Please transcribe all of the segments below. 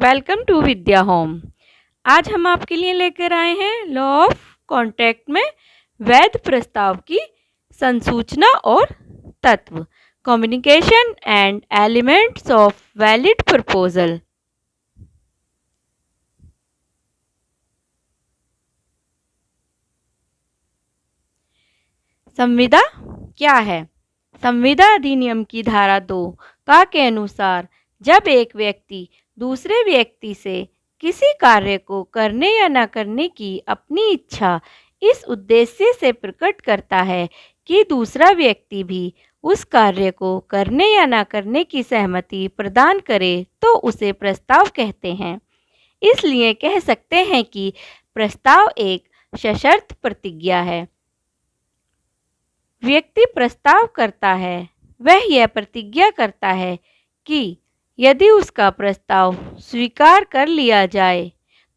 Welcome to Vidya home. आज हम आपके लिए लेकर आए हैं लॉ ऑफ कॉन्ट्रैक्ट में वैध प्रस्ताव की संसूचना और तत्व, communication and elements of valid proposal. संविदा क्या है? संविदा अधिनियम की धारा 2 का के अनुसार जब एक व्यक्ति दूसरे व्यक्ति से किसी कार्य को करने या न करने की अपनी इच्छा इस उद्देश्य से प्रकट करता है कि दूसरा व्यक्ति भी उस कार्य को करने या न करने की सहमति प्रदान करे तो उसे प्रस्ताव कहते हैं। इसलिए कह सकते हैं कि प्रस्ताव एक सशर्त प्रतिज्ञा है। व्यक्ति प्रस्ताव करता है, वह यह प्रतिज्ञा करता है कि यदि उसका प्रस्ताव स्वीकार कर लिया जाए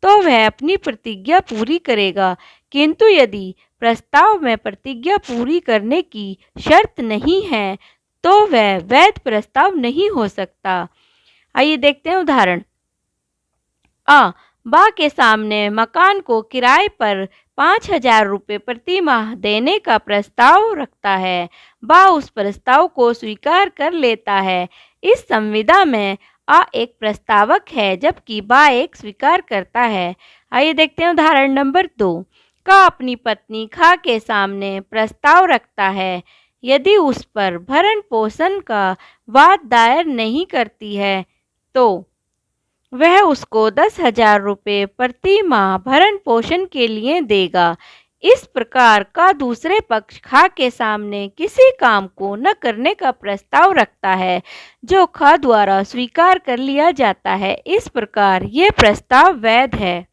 तो वह अपनी प्रतिज्ञा पूरी करेगा, किंतु यदि प्रस्ताव में प्रतिज्ञा पूरी करने की शर्त नहीं है तो वह वैध प्रस्ताव नहीं हो सकता। आइए देखते हैं उदाहरण। बा के सामने मकान को किराए पर 5,000 रुपये प्रति माह देने का प्रस्ताव रखता है। बा उस प्रस्ताव को स्वीकार कर लेता है। इस संविदा में एक प्रस्तावक है जबकि बा एक स्वीकार करता है। आइए देखते हैं उदाहरण नंबर 2। का अपनी पत्नी खा के सामने प्रस्ताव रखता है। यदि उस पर भरण पोषण का वाद दायर नहीं करती है तो वह उसको 10,000 रुपये प्रति माह भरण पोषण के लिए देगा। इस प्रकार का दूसरे पक्ष खा के सामने किसी काम को न करने का प्रस्ताव रखता है जो खा द्वारा स्वीकार कर लिया जाता है। इस प्रकार ये प्रस्ताव वैध है।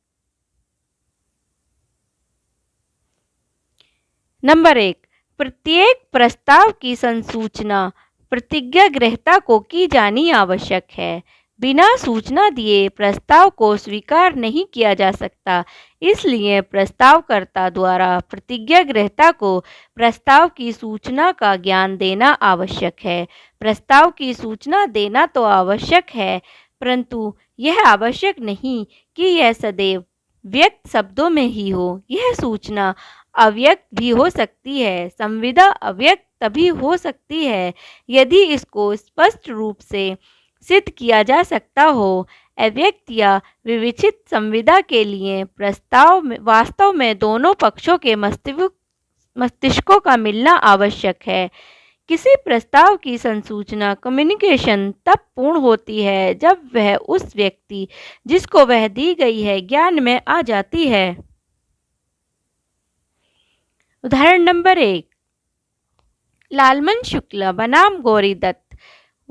नंबर 1, प्रत्येक प्रस्ताव की संसूचना प्रतिज्ञा ग्रहता को की जानी आवश्यक है। बिना सूचना दिए प्रस्ताव को स्वीकार नहीं किया जा सकता। इसलिए प्रस्तावकर्ता द्वारा प्रतिज्ञा ग्रहता को प्रस्ताव की सूचना का ज्ञान देना आवश्यक है। प्रस्ताव की सूचना देना तो आवश्यक है, परंतु यह आवश्यक नहीं कि यह सदैव व्यक्त शब्दों में ही हो। यह सूचना अव्यक्त भी हो सकती है। संविदा अव्यक्त तभी हो सकती है यदि इसको स्पष्ट रूप से सिद्ध किया जा सकता हो। अव्यक्त या विविचित संविदा के लिए प्रस्ताव में वास्तव में दोनों पक्षों के मस्तिष्कों का मिलना आवश्यक है। किसी प्रस्ताव की संसूचना कम्युनिकेशन तब पूर्ण होती है जब वह उस व्यक्ति जिसको वह दी गई है ज्ञान में आ जाती है। उदाहरण नंबर 1। लालमन शुक्ला बनाम गौरी दत्त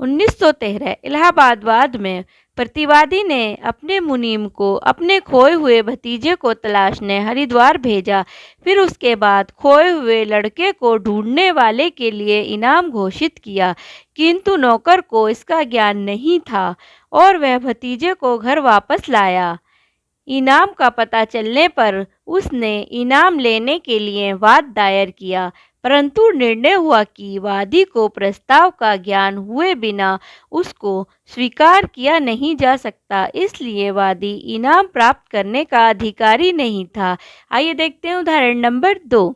1913 इलाहाबाद में प्रतिवादी ने अपने मुनीम को अपने खोए हुए भतीजे को तलाशने हरिद्वार भेजा। फिर उसके बाद खोए हुए लड़के को ढूंढने वाले के लिए इनाम घोषित किया, किंतु नौकर को इसका ज्ञान नहीं था और वह भतीजे को घर वापस लाया। इनाम का पता चलने पर उसने इनाम लेने के लिए वाद दायर किया, परंतु निर्णय हुआ कि वादी को प्रस्ताव का ज्ञान हुए बिना उसको स्वीकार किया नहीं जा सकता, इसलिए वादी इनाम प्राप्त करने का अधिकारी नहीं था। आइए देखते हैं उदाहरण नंबर 2।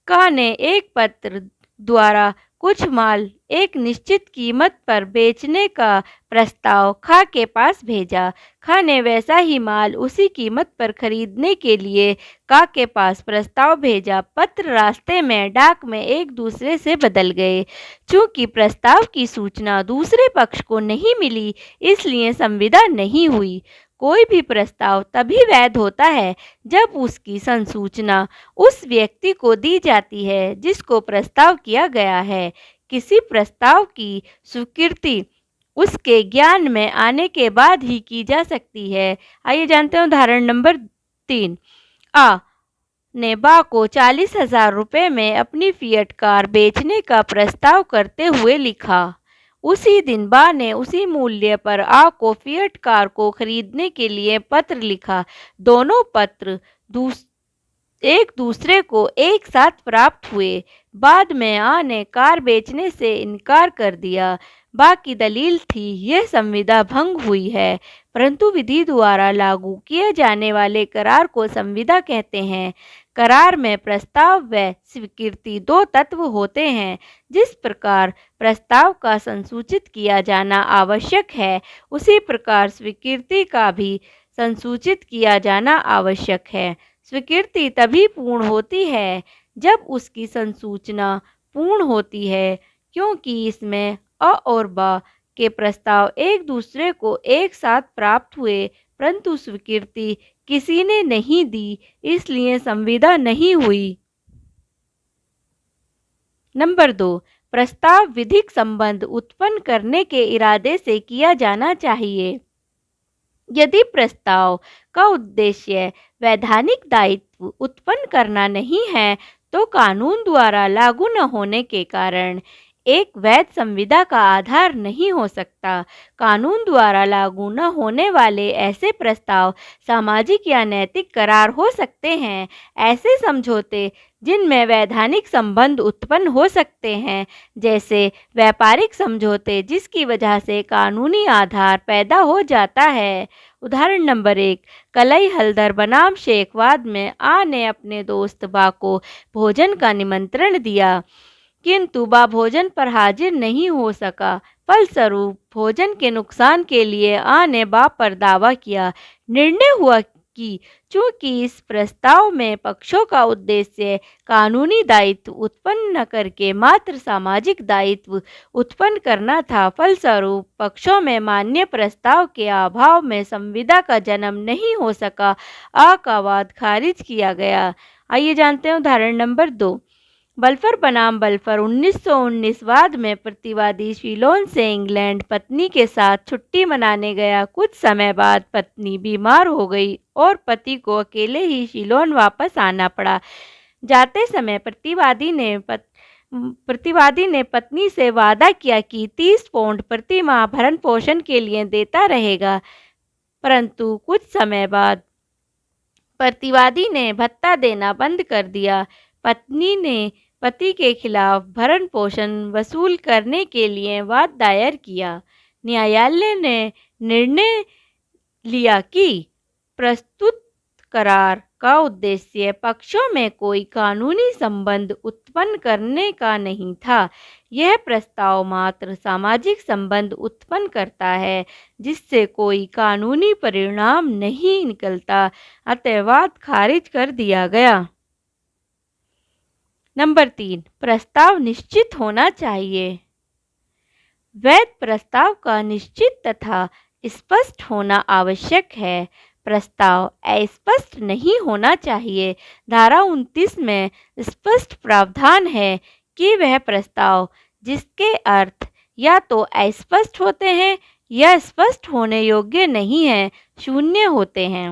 का ने एक पत्र द्वारा कुछ माल एक निश्चित कीमत पर बेचने का प्रस्ताव खा के पास भेजा। खा ने वैसा ही माल उसी कीमत पर खरीदने के लिए का के पास प्रस्ताव भेजा। पत्र रास्ते में डाक में एक दूसरे से बदल गए। चूंकि प्रस्ताव की सूचना दूसरे पक्ष को नहीं मिली, इसलिए संविदा नहीं हुई। कोई भी प्रस्ताव तभी वैध होता है जब उसकी संसूचना उस व्यक्ति को दी जाती है जिसको प्रस्ताव किया गया है। किसी प्रस्ताव की स्वीकृति उसके ज्ञान में आने के बाद ही की जा सकती है। आइए जानते हैं उदाहरण नंबर 3। ने बा को 40,000 रुपये में अपनी फिएट कार बेचने का प्रस्ताव करते हुए लिखा। उसी दिन बा ने उसी मूल्य पर को फिएट कार को खरीदने के लिए पत्र लिखा। दोनों पत्र एक दूसरे को एक साथ प्राप्त हुए। बाद में ने कार बेचने से इनकार कर दिया। बा की दलील थी यह संविदा भंग हुई है, परंतु विधि द्वारा लागू किए जाने वाले करार को संविदा कहते हैं। करार में प्रस्ताव व स्वीकृति दो तत्व होते हैं। जिस प्रकार प्रस्ताव का संसूचित किया जाना आवश्यक है, उसी प्रकार स्वीकृति का भी संसूचित किया जाना आवश्यक है। स्वीकृति तभी पूर्ण होती है जब उसकी संसूचना पूर्ण होती है, क्योंकि इसमें अ और ब के प्रस्ताव एक दूसरे को एक साथ प्राप्त हुए, परंतु स्वीकृति किसी ने नहीं दी, इसलिए संविदा नहीं हुई। नंबर 2, प्रस्ताव विधिक संबंध उत्पन्न करने के इरादे से किया जाना चाहिए। यदि प्रस्ताव का उद्देश्य वैधानिक दायित्व उत्पन्न करना नहीं है, तो कानून द्वारा लागू न होने के कारण एक वैध संविदा का आधार नहीं हो सकता। कानून द्वारा लागू न होने वाले ऐसे प्रस्ताव सामाजिक या नैतिक करार हो सकते हैं। ऐसे समझौते जिनमें वैधानिक संबंध उत्पन्न हो सकते हैं, जैसे व्यापारिक समझौते जिसकी वजह से कानूनी आधार पैदा हो जाता है। उदाहरण नंबर 1, कलई हल्दर बनाम शेखवाद में आ ने अपने दोस्त बा को भोजन का निमंत्रण दिया, किंतु बा भोजन पर हाजिर नहीं हो सका। फलस्वरूप भोजन के नुकसान के लिए आ ने बा पर दावा किया। निर्णय हुआ कि चूंकि इस प्रस्ताव में पक्षों का उद्देश्य कानूनी दायित्व उत्पन्न न करके मात्र सामाजिक दायित्व उत्पन्न करना था, फलस्वरूप पक्षों में मान्य प्रस्ताव के अभाव में संविदा का जन्म नहीं हो सका। आ का वाद खारिज किया गया। आइए जानते हैं उदाहरण नंबर 2, बल्फर बनाम बल्फर। 1919 वाद में प्रतिवादी शिलोन से इंग्लैंड पत्नी के साथ छुट्टी मनाने गया। कुछ समय बाद पत्नी बीमार हो गई और पति को अकेले ही शिलोन वापस आना पड़ा। जाते समय प्रतिवादी ने पत्नी से वादा किया कि 30 पौंड प्रति माह भरण पोषण के लिए देता रहेगा, परंतु कुछ समय बाद प्रतिवादी ने भत्ता देना बंद कर दिया। पत्नी ने पति के खिलाफ भरण पोषण वसूल करने के लिए वाद दायर किया। न्यायालय ने निर्णय लिया कि प्रस्तुत करार का उद्देश्य पक्षों में कोई कानूनी संबंध उत्पन्न करने का नहीं था। यह प्रस्ताव मात्र सामाजिक संबंध उत्पन्न करता है, जिससे कोई कानूनी परिणाम नहीं निकलता। अतः वाद खारिज कर दिया गया। नंबर 3, प्रस्ताव निश्चित होना चाहिए। वैध प्रस्ताव का निश्चित तथा स्पष्ट होना आवश्यक है। प्रस्ताव अस्पष्ट नहीं होना चाहिए। धारा 29 में स्पष्ट प्रावधान है कि वह प्रस्ताव जिसके अर्थ या तो अस्पष्ट होते हैं या स्पष्ट होने योग्य नहीं है, शून्य होते हैं।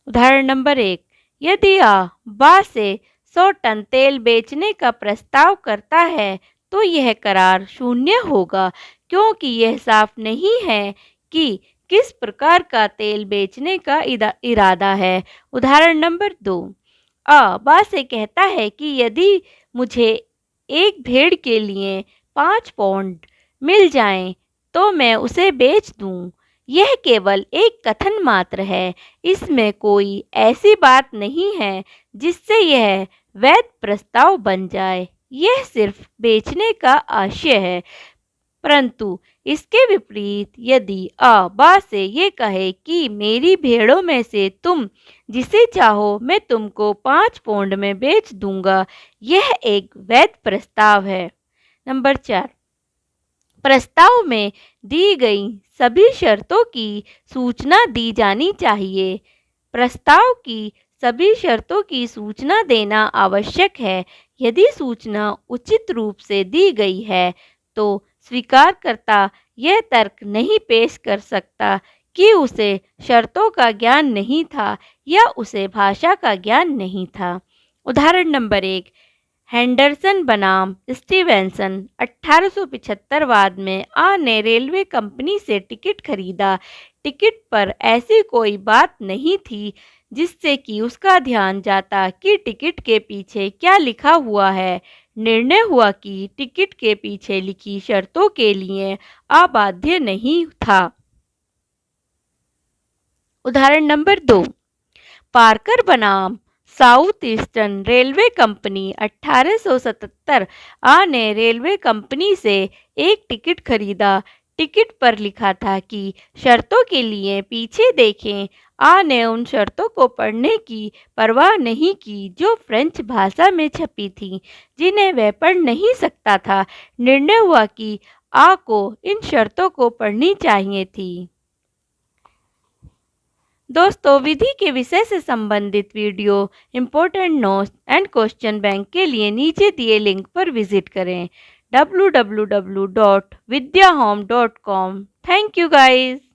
उदाहरण नंबर 1, यदि आ बा से 100 टन तेल बेचने का प्रस्ताव करता है, तो यह करार शून्य होगा, क्योंकि यह साफ नहीं है कि किस प्रकार का तेल बेचने का इरादा है। उदाहरण नंबर 2, आ बा से कहता है कि यदि मुझे एक भेड़ के लिए 5 पौंड मिल जाएं, तो मैं उसे बेच दूं। यह केवल एक कथन मात्र है। इसमें कोई ऐसी बात नहीं है जिससे यह वैध प्रस्ताव बन जाए। यह सिर्फ बेचने का आशय है। परंतु इसके विपरीत यदि आ बा से ये कहे कि मेरी भेड़ों में से तुम जिसे चाहो मैं तुमको 5 पौंड में बेच दूंगा, यह एक वैध प्रस्ताव है। नंबर 4, प्रस्ताव में दी गई सभी शर्तों की सूचना दी जानी चाहिए। प्रस्ताव की सभी शर्तों की सूचना देना आवश्यक है। यदि सूचना उचित रूप से दी गई है, तो स्वीकारकर्ता यह तर्क नहीं पेश कर सकता कि उसे शर्तों का ज्ञान नहीं था या उसे भाषा का ज्ञान नहीं था। उदाहरण नंबर 1, हेंडरसन बनाम स्टीवेंसन। 1875 वाद में आ ने रेलवे कंपनी से टिकट खरीदा। टिकट पर ऐसी कोई बात नहीं थी जिससे कि उसका ध्यान जाता कि टिकट के पीछे क्या लिखा हुआ है। निर्णय हुआ कि टिकट के पीछे लिखी शर्तों के लिए अबाध्य नहीं था। उदाहरण नंबर 2, पार्कर बनाम साउथ ईस्टर्न रेलवे कंपनी 1877 ने रेलवे कंपनी से एक टिकट खरीदा। टिकट पर लिखा था कि शर्तों के लिए पीछे देखें। ने उन शर्तों को पढ़ने की परवाह नहीं की जो फ्रेंच भाषा में छपी थी, जिन्हें वह पढ़ नहीं सकता था। निर्णय हुआ कि को इन शर्तों को पढ़नी चाहिए थी। दोस्तों, विधि के विषय से संबंधित video, important notes and question bank के लिए नीचे दिए लिंक पर विजिट करें www.vidyahome.com। Thank you guys.